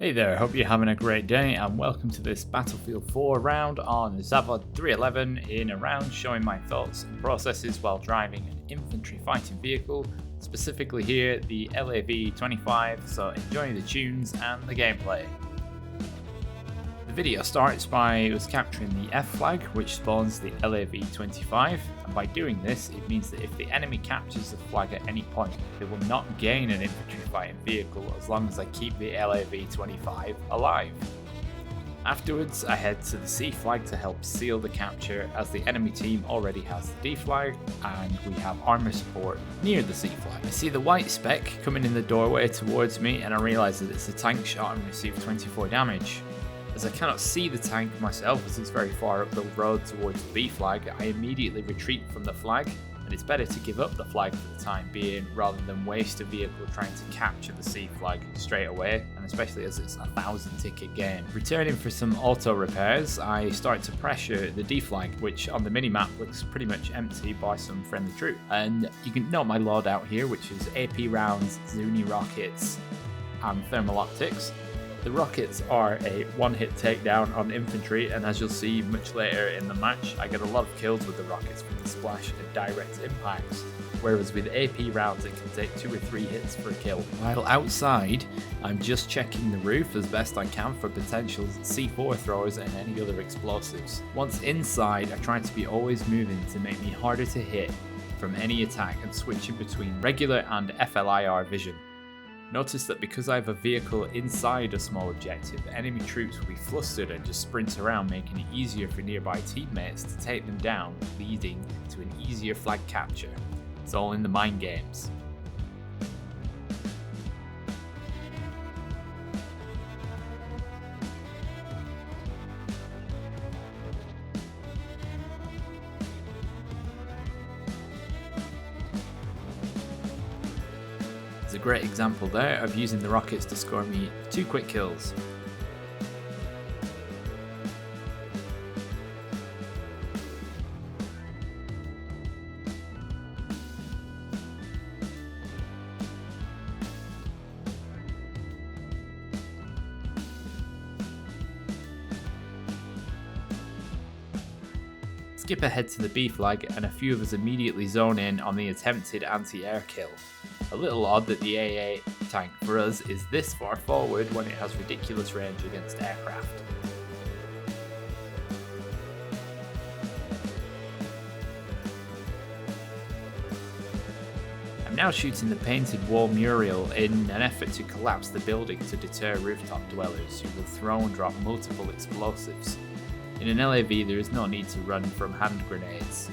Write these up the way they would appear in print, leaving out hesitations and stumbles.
Hey there, hope you're having a great day and welcome to this Battlefield 4 round on Zavod 311 in a round showing my thoughts and processes while driving an infantry fighting vehicle, specifically here the LAV-25, so enjoy the tunes and the gameplay. The video starts by us capturing the F flag, which spawns the LAV-25, and by doing this it means that if the enemy captures the flag at any point, they will not gain an infantry fighting vehicle as long as I keep the LAV-25 alive. Afterwards I head to the C flag to help seal the capture, as the enemy team already has the D flag and we have armor support near the C flag. I see the white speck coming in the doorway towards me and I realise that it's a tank shot and receive 24 damage. As I cannot see the tank myself as it's very far up the road towards the B flag, I immediately retreat from the flag, and it's better to give up the flag for the time being rather than waste a vehicle trying to capture the C flag straight away, and especially as it's a 1,000 ticket game. Returning for some auto repairs, I start to pressure the D flag, which on the minimap looks pretty much empty by some friendly troop. And you can note my loadout here, which is AP rounds, Zuni rockets, and thermal optics. The rockets are a one-hit takedown on infantry, and as you'll see much later in the match, I get a lot of kills with the rockets from the splash and direct impacts, whereas with AP rounds it can take 2 or 3 hits for a kill. While outside, I'm just checking the roof as best I can for potential C4 throwers and any other explosives. Once inside, I try to be always moving to make me harder to hit from any attack and switching between regular and FLIR vision. Notice that because I have a vehicle inside a small objective, enemy troops will be flustered and just sprint around, making it easier for nearby teammates to take them down, leading to an easier flag capture. It's all in the mind games. It's a great example there of using the rockets to score me 2 quick kills. Skip ahead to the B flag and a few of us immediately zone in on the attempted anti-air kill. A little odd that the AA tank for us is this far forward when it has ridiculous range against aircraft. I'm now shooting the painted wall mural in an effort to collapse the building to deter rooftop dwellers who will throw and drop multiple explosives. In an LAV there is no need to run from hand grenades.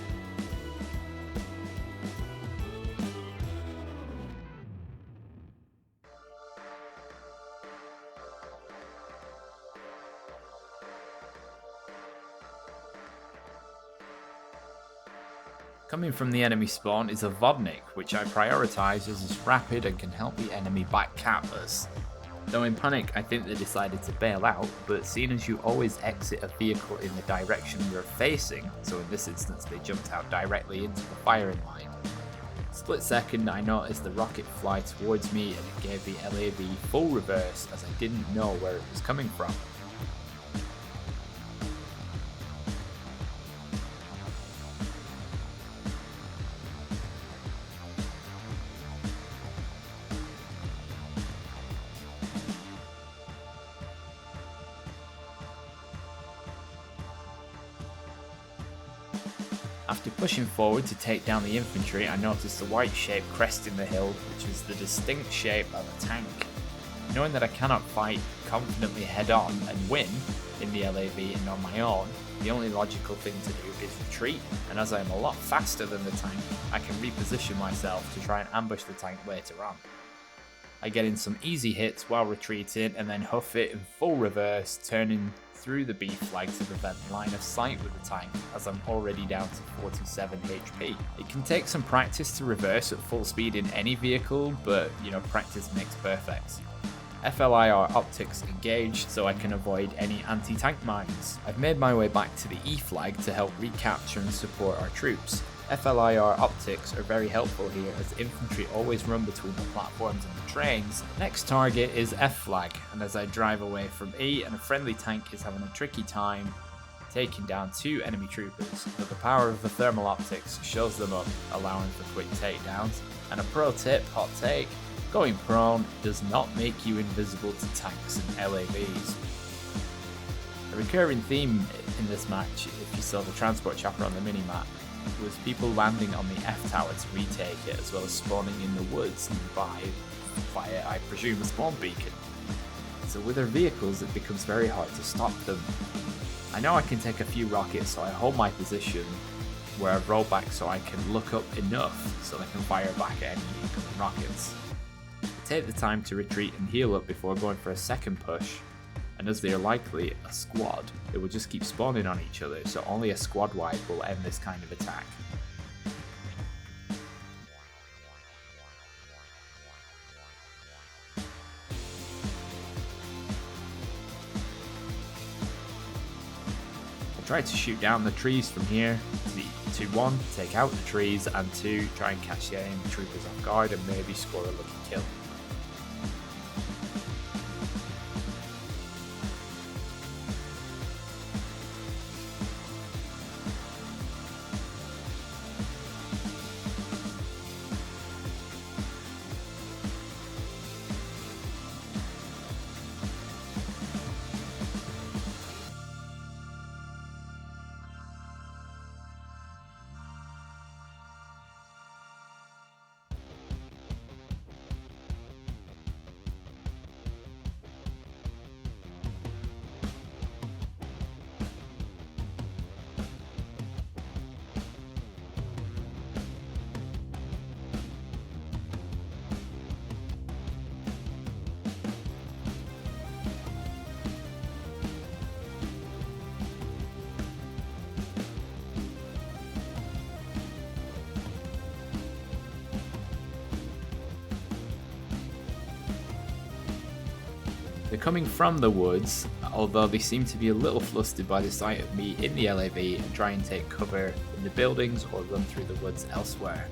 Coming from the enemy spawn is a Vodnik, which I prioritise as it's rapid and can help the enemy back cap us. Though in panic I think they decided to bail out, but seeing as you always exit a vehicle in the direction you're facing, so in this instance they jumped out directly into the firing line. Split second I noticed the rocket fly towards me and it gave the LAV full reverse as I didn't know where it was coming from. After pushing forward to take down the infantry, I noticed the white shape cresting the hill, which is the distinct shape of a tank. Knowing that I cannot fight confidently head on and win in the LAV and on my own, the only logical thing to do is retreat, and as I am a lot faster than the tank, I can reposition myself to try and ambush the tank later on. I get in some easy hits while retreating and then huff it in full reverse, turning through the B flag to prevent line of sight with the tank, as I'm already down to 47 HP. It can take some practice to reverse at full speed in any vehicle, but practice makes perfect. FLIR optics engaged so I can avoid any anti-tank mines. I've made my way back to the E flag to help recapture and support our troops. FLIR optics are very helpful here as infantry always run between the platforms and the trains. Next target is F flag, and as I drive away from E and a friendly tank is having a tricky time taking down 2 enemy troopers, but the power of the thermal optics shows them up, allowing for quick takedowns. And a pro tip, hot take, going prone does not make you invisible to tanks and LAVs. A recurring theme in this match, if you saw the transport chopper on the minimap, was people landing on the F tower to retake it, as well as spawning in the woods nearby via, I presume, a spawn beacon. So with their vehicles it becomes very hard to stop them. I know I can take a few rockets, so I hold my position where I roll back so I can look up enough so they can fire back at any incoming rockets. I take the time to retreat and heal up before going for a second push, and as they are likely a squad, it will just keep spawning on each other, so only a squad wipe will end this kind of attack. I try to shoot down the trees from here to 1, take out the trees, and 2, try and catch the enemy troopers off guard and maybe score a lucky kill. They're coming from the woods, although they seem to be a little flustered by the sight of me in the LAV and try and take cover in the buildings or run through the woods elsewhere.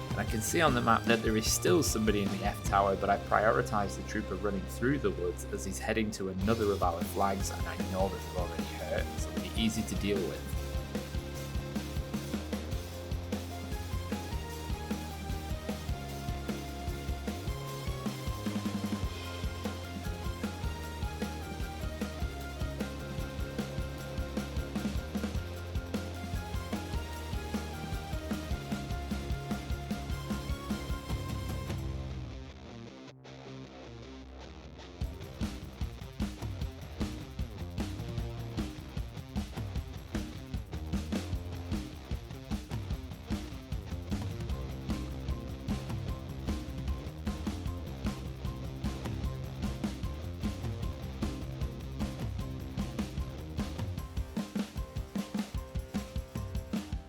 And I can see on the map that there is still somebody in the F tower, but I prioritise the trooper running through the woods as he's heading to another of our flags and I know that they're already hurt, so it'll be easy to deal with.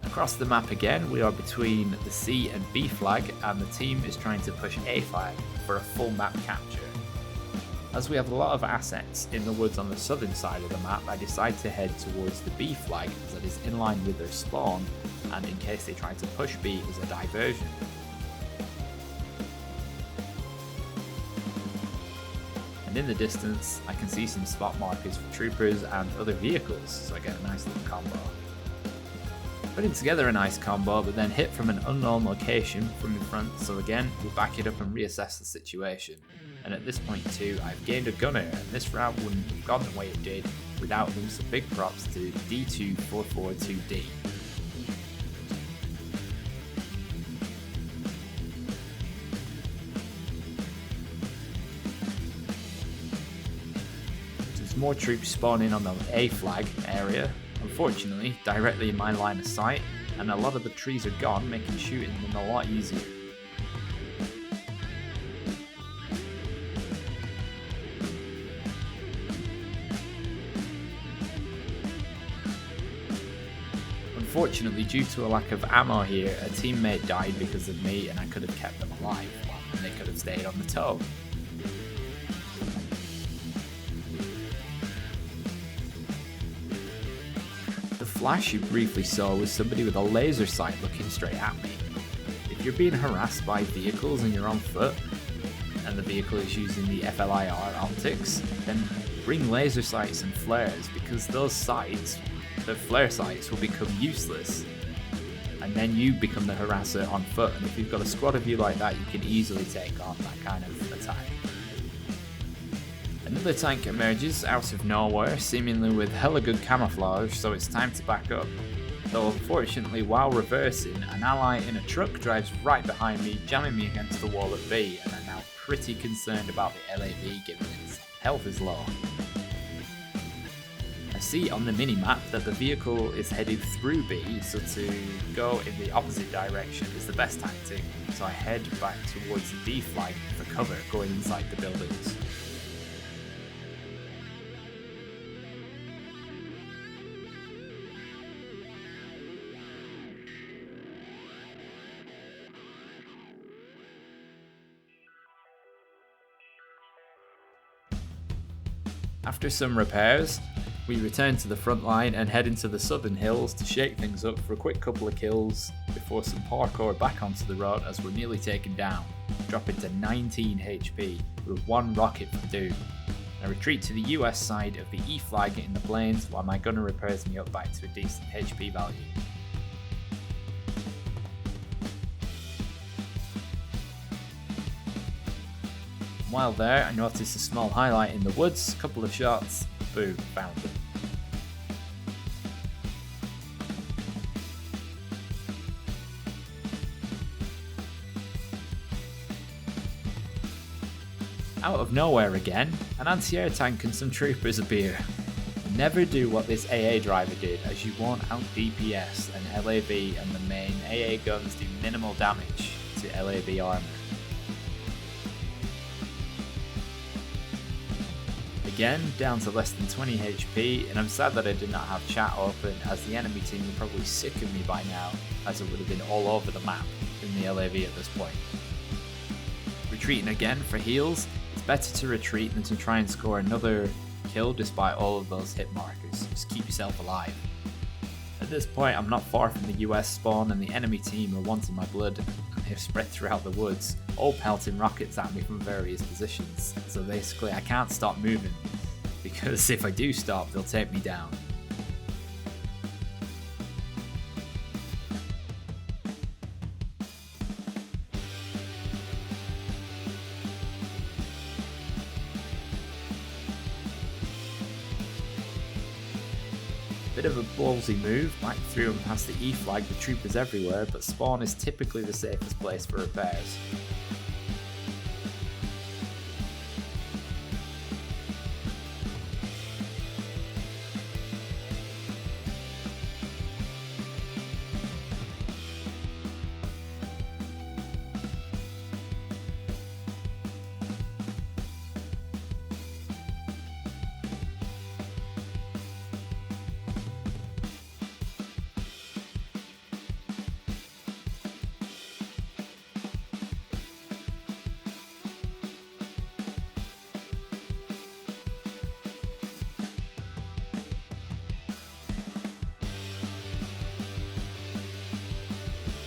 Across the map again, we are between the C and B flag, and the team is trying to push A flag for a full map capture. As we have a lot of assets in the woods on the southern side of the map, I decide to head towards the B flag as it is in line with their spawn, and in case they try to push B as a diversion. And in the distance, I can see some spot markers for troopers and other vehicles, so I get a nice little combo. Putting together a nice combo, but then hit from an unknown location from in front, so again, we back it up and reassess the situation. And at this point too, I've gained a gunner, and this route wouldn't have gone the way it did without them, so big props to D2442D. There's more troops spawning on the A flag area, unfortunately directly in my line of sight, and a lot of the trees are gone, making shooting them a lot easier. Unfortunately, due to a lack of ammo here, a teammate died because of me and I could have kept them alive, and they could have stayed on the tow. flash you briefly saw was somebody with a laser sight looking straight at me. If you're being harassed by vehicles and you're on foot, and the vehicle is using the FLIR optics, then bring laser sights and flares, because those sights, the flare sights, will become useless. And then you become the harasser on foot, and if you've got a squad of you like that, you can easily take on that kind of attack. Another tank emerges out of nowhere, seemingly with hella good camouflage, so it's time to back up. Though unfortunately, while reversing, an ally in a truck drives right behind me, jamming me against the wall at B, and I'm now pretty concerned about the LAV given its health is low. I see on the mini-map that the vehicle is headed through B, so to go in the opposite direction is the best tactic, so I head back towards the B flank for cover going inside the buildings. After some repairs, we return to the front line and head into the southern hills to shake things up for a quick couple of kills before some parkour back onto the road as we're nearly taken down, dropping to 19 HP with one rocket from Doom. I retreat to the US side of the E flag in the plains while my gunner repairs me up back to a decent HP value. While there, I noticed a small highlight in the woods, couple of shots, boom, found them. Out of nowhere again, an anti-air tank and some troopers appear. Never do what this AA driver did, as you won't out DPS and LAV, and the main AA guns do minimal damage to LAV armor. Again, down to less than 20 HP, and I'm sad that I did not have chat open, as the enemy team were probably sick of me by now, as it would have been all over the map in the LAV at this point. Retreating again for heals, it's better to retreat than to try and score another kill despite all of those hit markers. Just keep yourself alive. At this point, I'm not far from the US spawn, and the enemy team are wanting my blood, and they're spread throughout the woods, all pelting rockets at me from various positions. So basically, I can't stop moving, because if I do stop, they'll take me down. Bit of a ballsy move, back through and past the E flag with troopers everywhere, but spawn is typically the safest place for repairs.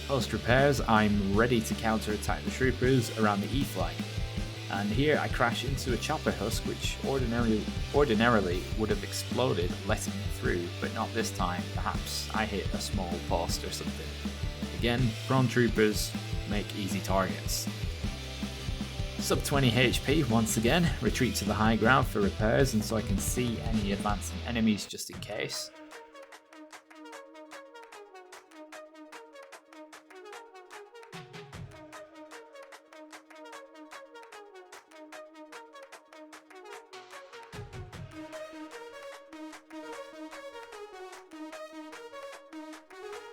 Post repairs, I'm ready to counter-attack the troopers around the E flag, and here I crash into a chopper husk which ordinarily would have exploded letting me through, but not this time. Perhaps I hit a small post or something. Again, prone troopers make easy targets. Sub 20 HP once again, retreat to the high ground for repairs and so I can see any advancing enemies just in case.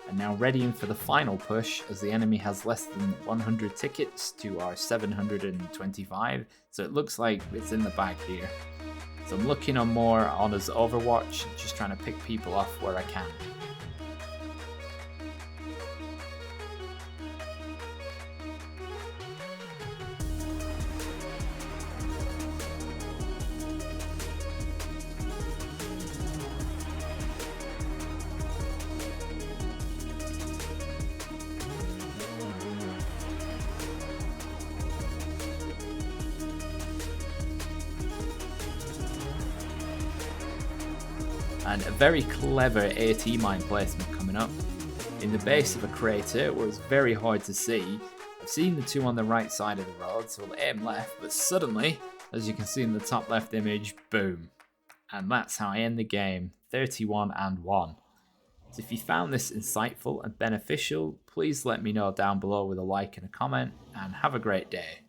And now readying for the final push, as the enemy has less than 100 tickets to our 725, so it looks like it's in the bag here. So I'm looking on more on as Overwatch, just trying to pick people off where I can. and a very clever AT mine placement coming up. In the base of a crater where it's very hard to see, I've seen the two on the right side of the road, so we'll aim left, but suddenly, as you can see in the top left image, boom. And that's how I end the game, 31-1. So if you found this insightful and beneficial, please let me know down below with a like and a comment, and have a great day.